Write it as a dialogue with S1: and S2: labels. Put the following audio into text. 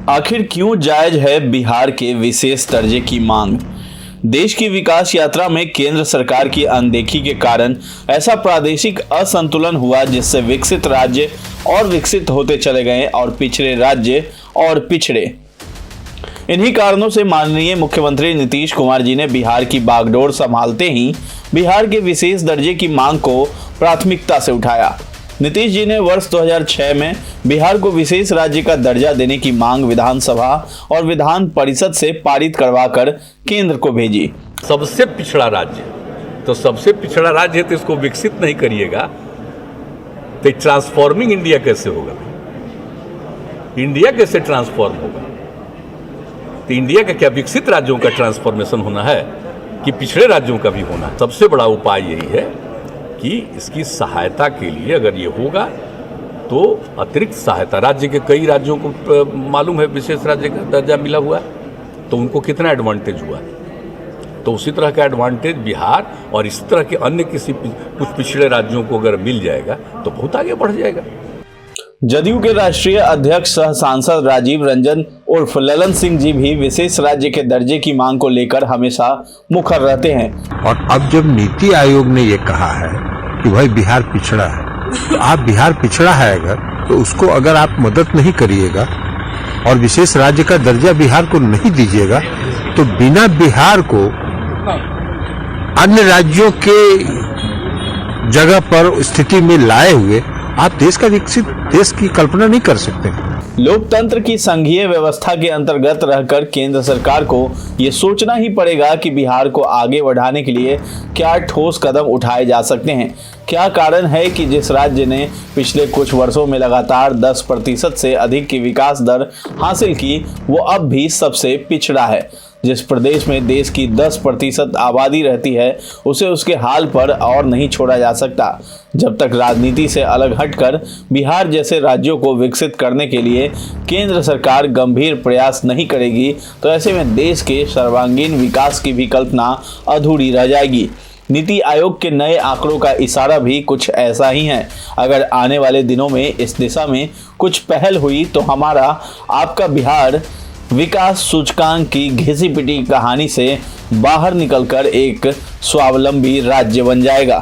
S1: आखिर क्यों जायज है बिहार के विशेष दर्जे की मांग। देश की विकास यात्रा में केंद्र सरकार की अनदेखी के कारण ऐसा प्रादेशिक असंतुलन हुआ जिससे विकसित राज्य और विकसित होते चले गए और पिछड़े राज्य और पिछड़े। इन्हीं कारणों से माननीय मुख्यमंत्री नीतीश कुमार जी ने बिहार की बागडोर संभालते ही बिहार के विशेष दर्जे की मांग को प्राथमिकता से उठाया। नीतीश जी ने वर्ष 2006 में बिहार को विशेष राज्य का दर्जा देने की मांग विधानसभा और विधान परिषद से पारित करवाकर केंद्र को भेजी।
S2: सबसे पिछड़ा राज्य, तो सबसे पिछड़ा राज्य है तो इसको विकसित नहीं करिएगा तो ट्रांसफॉर्मिंग इंडिया कैसे होगा? इंडिया कैसे ट्रांसफॉर्म होगा? तो इंडिया का क्या विकसित राज्यों का ट्रांसफॉर्मेशन होना है कि पिछड़े राज्यों का भी होना है? सबसे बड़ा उपाय यही है कि इसकी सहायता के लिए अगर ये होगा तो अतिरिक्त सहायता, राज्य के कई राज्यों को मालूम है विशेष राज्य का दर्जा मिला हुआ है तो उनको कितना एडवांटेज हुआ, तो उसी तरह का एडवांटेज बिहार और इस तरह के अन्य कुछ पिछड़े राज्यों को अगर मिल जाएगा तो बहुत आगे बढ़ जाएगा।
S1: जदयू के राष्ट्रीय अध्यक्ष सह सांसद राजीव रंजन उर्फ ललन सिंह जी भी विशेष राज्य के दर्जे की मांग को लेकर हमेशा मुखर रहते हैं।
S3: और अब जब नीति आयोग ने ये कहा है कि भाई बिहार पिछड़ा है, तो आप बिहार पिछड़ा है अगर तो उसको अगर आप मदद नहीं करिएगा और विशेष राज्य का दर्जा बिहार को नहीं दीजिएगा तो बिना बिहार को अन्य राज्यों के जगह पर स्थिति में लाए हुए आप देश का विकसित देश की कल्पना नहीं कर सकते।
S1: लोकतंत्र की संघीय व्यवस्था के अंतर्गत रहकर केंद्र सरकार को ये सोचना ही पड़ेगा कि बिहार को आगे बढ़ाने के लिए क्या ठोस कदम उठाए जा सकते हैं। क्या कारण है कि जिस राज्य ने पिछले कुछ वर्षों में लगातार 10% से अधिक की विकास दर हासिल की वो अब भी सबसे पिछड़ा है। जिस प्रदेश में देश की 10% आबादी रहती है उसे उसके हाल पर और नहीं छोड़ा जा सकता। जब तक राजनीति से अलग हटकर बिहार जैसे राज्यों को विकसित करने के लिए केंद्र सरकार गंभीर प्रयास नहीं करेगी तो ऐसे में देश के सर्वांगीण विकास की भी कल्पना अधूरी रह जाएगी। नीति आयोग के नए आंकड़ों का इशारा भी कुछ ऐसा ही है। अगर आने वाले दिनों में इस दिशा में कुछ पहल हुई तो हमारा आपका बिहार विकास सूचकांक की घिसी पिटी कहानी से बाहर निकलकर एक स्वावलंबी राज्य बन जाएगा।